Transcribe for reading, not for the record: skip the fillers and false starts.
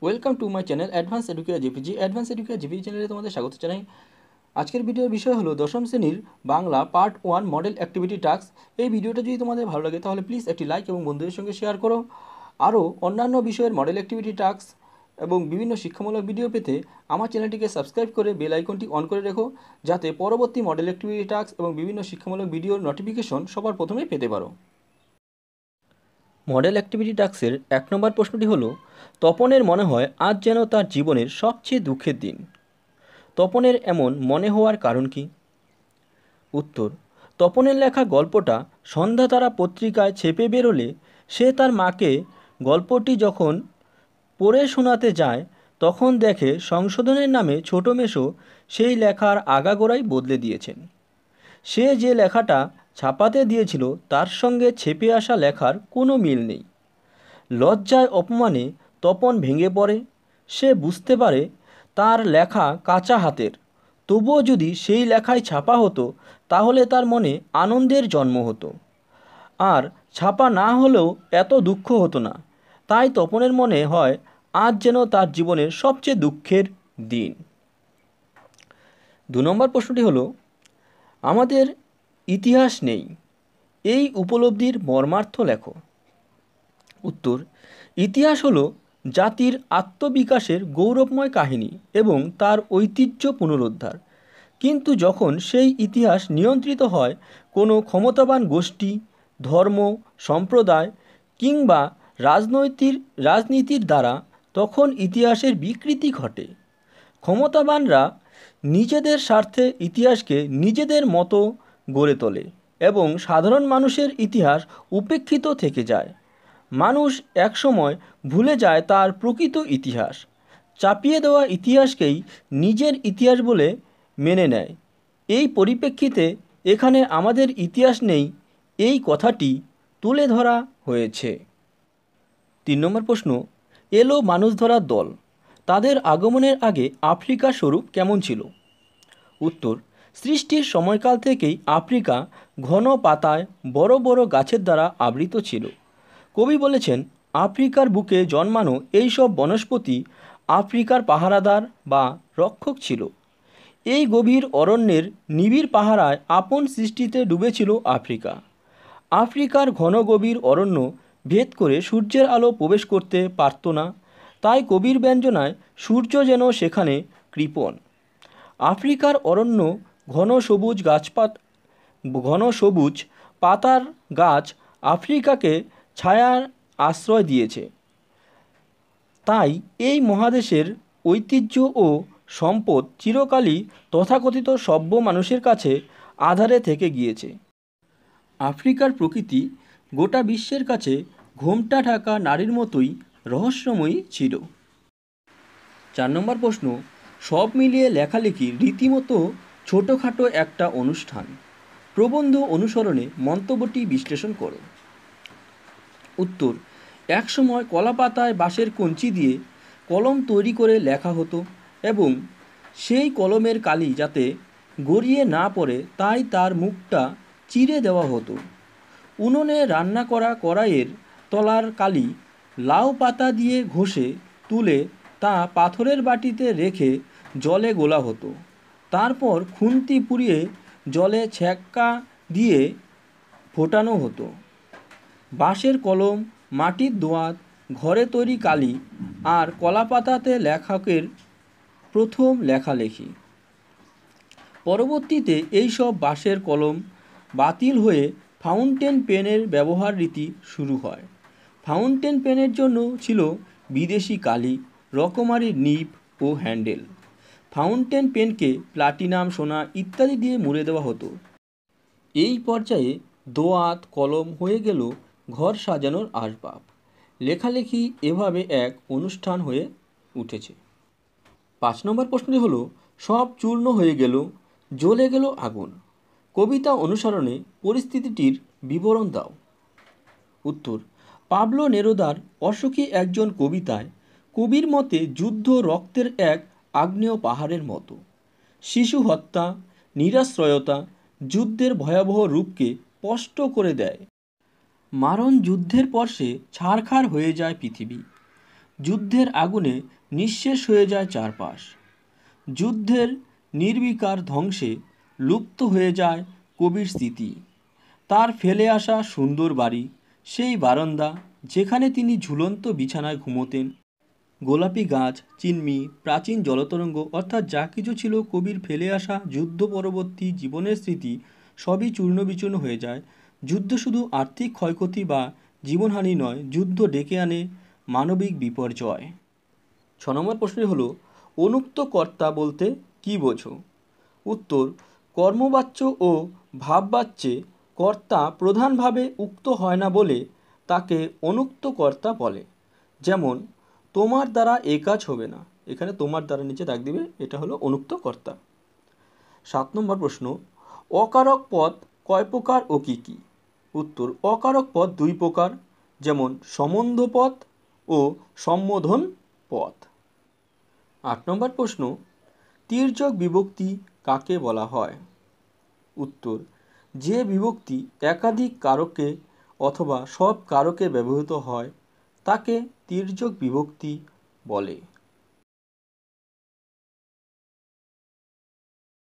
Welcome to my channel advance educare GPG. Advance educare GPG চ্যানেলে তোমাদের স্বাগত জানাই। আজকের ভিডিওর বিষয় হলো দশম শ্রেণীর Bangla part 1 model activity task. এই ভিডিওটা যদি তোমাদের ভালো লাগে তাহলে প্লিজ একটি লাইক এবং বন্ধুদের সঙ্গে শেয়ার করো। আরও অন্যান্য বিষয়ের মডেল অ্যাক্টিভিটি টাস্ক এবং বিভিন্ন শিক্ষামূলক ভিডিও পেতে আমার চ্যানেলটিকে সাবস্ক্রাইব করে বেল আইকনটি অন করে রেখো, যাতে পরবর্তী মডেল অ্যাক্টিভিটি টাস্ক এবং বিভিন্ন শিক্ষামূলক ভিডিওর নোটিফিকেশন সবার প্রথমে পেতে পারো। মডেল অ্যাক্টিভিটি টাস্কের 1 নম্বর প্রশ্নটি হলো, তপনের মনে হয় আজ যেন তার জীবনের সবচেয়ে দুঃখের দিন। তপনের এমন মনে হওয়ার কারণ কি? উত্তর, তপনের লেখা গল্পটা সন্ধ্যা তারা পত্রিকায় ছেপে বেরোলে সে তার মাকে গল্পটি যখন পড়ে শোনাতে যায় তখন দেখে সংশোধনের নামে ছোটো মেসো সেই লেখার আগাগোড়াই বদলে দিয়েছেন। সে যে লেখাটা ছাপাতে দিয়েছিল তার সঙ্গে ছেপে আসা লেখার কোনো মিল নেই। লজ্জায় অপমানে তপন ভেঙে পড়ে। সে বুঝতে পারে তার লেখা কাঁচা হাতের, তবুও যদি সেই লেখায় ছাপা হতো তাহলে তার মনে আনন্দের জন্ম হতো, আর ছাপা না হলেও এত দুঃখ হতো না। তাই তপনের মনে হয় আজ যেন তার জীবনের সবচেয়ে দুঃখের দিন। 2 নম্বর প্রশ্নটি হলো, আমাদের ইতিহাস নেই, এই উপলব্ধির মর্মার্থ লেখো। উত্তর, ইতিহাস হলো জাতির আত্মবিকাশের গৌরবময় কাহিনী এবং তার ঐতিহ্য পুনরুদ্ধার। কিন্তু যখন সেই ইতিহাস নিয়ন্ত্রিত হয় কোনো ক্ষমতাবান গোষ্ঠী, ধর্ম, সম্প্রদায় কিংবা রাজনীতির দ্বারা, তখন ইতিহাসের বিকৃতি ঘটে। ক্ষমতাবানরা নিজেদের স্বার্থে ইতিহাসকে নিজেদের মতো গড়ে তোলে এবং সাধারণ মানুষের ইতিহাস উপেক্ষিত থেকে যায়। মানুষ একসময় ভুলে যায় তার প্রকৃত ইতিহাস, চাপিয়ে দেওয়া ইতিহাসকেই নিজের ইতিহাস বলে মেনে নেয়। এই পরিপ্রেক্ষিতে এখানে আমাদের ইতিহাস নেই এই কথাটি তুলে ধরা হয়েছে। 3 নম্বর প্রশ্ন, এলো মানুষ ধরার দল, তাদের আগমনের আগে আফ্রিকার স্বরূপ কেমন ছিল? উত্তর, সৃষ্টির সময়কাল থেকেই আফ্রিকা ঘন পাতায় বড় বড় গাছের দ্বারা আবৃত ছিল। কবি বলেছেন, আফ্রিকার বুকে জন্মানো এইসব বনস্পতি আফ্রিকার পাহারাদার বা রক্ষক ছিল। এই গভীর অরণ্যের নিবিড় পাহারায় আপন সৃষ্টিতে ডুবেছিল আফ্রিকা। আফ্রিকার ঘন গভীর অরণ্য ভেদ করে সূর্যের আলো প্রবেশ করতে পারত না, তাই কবির ব্যঞ্জনায় সূর্য যেন সেখানে কৃপণ। আফ্রিকার অরণ্য ঘন সবুজ পাতার গাছ আফ্রিকাকে ছায়ার আশ্রয় দিয়েছে। তাই এই মহাদেশের ঐতিহ্য ও সম্পদ চিরকালই তথাকথিত সভ্য মানুষের কাছে আধারে থেকে গিয়েছে। আফ্রিকার প্রকৃতি গোটা বিশ্বের কাছে ঘোমটা ঢাকা নারীর মতোই রহস্যময়ী ছিল। 4 নম্বর প্রশ্ন, সব মিলিয়ে লেখালেখি রীতিমতো ছোটোখাটো একটা অনুষ্ঠান। প্রবন্ধ অনুসরণে মন্তব্যটি বিশ্লেষণ করো। উত্তর, একসময় কলাপাতায় বাঁশের কঞ্চি দিয়ে কলম তৈরি করে লেখা হতো এবং সেই কলমের কালি যাতে গড়িয়ে না পড়ে তাই তার মুখটা চিরে দেওয়া হতো। উনুনে রান্না করা কড়াইয়ের তলার কালি লাউ পাতা দিয়ে ঘষে তুলে তা পাথরের বাটিতে রেখে জলে গোলা হতো। তারপর খুন্তি পুড়িয়ে জলে ছ্যাঁকা দিয়ে ফোটানো হতো। বাঁশের কলম, মাটির দোয়াত, ঘরে তৈরি কালি আর কলাপাতাতে লেখকের প্রথম লেখালেখি। পরবর্তীতে এইসব বাঁশের কলম বাতিল হয়ে ফাউন্টেন পেনের ব্যবহার রীতি শুরু হয়। ফাউন্টেন পেনের জন্য ছিল বিদেশি কালি, রকমারি নিব ও হ্যান্ডেল। ফাউন্টেন পেনকে প্লাটিনাম, সোনা ইত্যাদি দিয়ে মুড়ে দেওয়া হতো। এই পর্যায়ে দোয়াত কলম হয়ে গেল ঘর সাজানোর আসবাব। লেখালেখি এভাবে এক অনুষ্ঠান হয়ে উঠেছে। 5 নম্বর প্রশ্নটি হলো, সব চূর্ণ হয়ে গেল, জ্বলে গেল আগুন। কবিতা অনুসরণে পরিস্থিতিটির বিবরণ দাও। উত্তর, পাবলো নেরুদার অসুখী একজন কবিতায় কবির মতে যুদ্ধ রক্তের এক আগ্নেয় পাহাড়ের মতো। শিশু হত্যা, নিরাশ্রয়তা যুদ্ধের ভয়াবহ রূপকে স্পষ্ট করে দেয়। মারণ যুদ্ধের পর সে ছারখার হয়ে যায় পৃথিবী। যুদ্ধের আগুনে নিঃশেষ হয়ে যায় চারপাশ। যুদ্ধের নির্বিকার ধ্বংসে লুপ্ত হয়ে যায় কবির স্মৃতি। তার ফেলে আসা সুন্দর বাড়ি, সেই বারান্দা যেখানে তিনি ঝুলন্ত বিছানায় ঘুমোতেন, গোলাপি গাছ, চিনমি, প্রাচীন জলতরঙ্গ, অর্থাৎ যা কিছু ছিল কবির ফেলে আসা যুদ্ধ পরবর্তী জীবনের স্মৃতি, সবই চূর্ণবিচূর্ণ হয়ে যায়। যুদ্ধ শুধু আর্থিক ক্ষয়ক্ষতি বা জীবনহানি নয়, যুদ্ধ ডেকে আনে মানবিক বিপর্যয়। 6 নম্বর প্রশ্নটি হলো, অনুক্ত কর্তা বলতে কী বোঝো? উত্তর, কর্মবাচ্য ও ভাববাচ্যে কর্তা প্রধানভাবে উক্ত হয় না বলে তাকে অনুক্ত কর্তা বলে। যেমন, তোমার দ্বারা এ কাজ হবে না, এখানে তোমার দ্বারা নিচে দাগ দিবে, এটা হলো অনুক্ত কর্তা। 7 নম্বর প্রশ্ন, অকারক পদ কয় প্রকার ও কি কি? উত্তর, অকারক পদ 2 প্রকার, যেমন সম্বন্ধ পদ ও সম্বোধন পদ। 8 নম্বর প্রশ্ন, তির্যক বিভক্তি কাকে বলা হয়? উত্তর, যে বিভক্তি একাধিক কারকে অথবা সব কারকে ব্যবহৃত হয় তাকে তির্যক বিভক্তি বলে।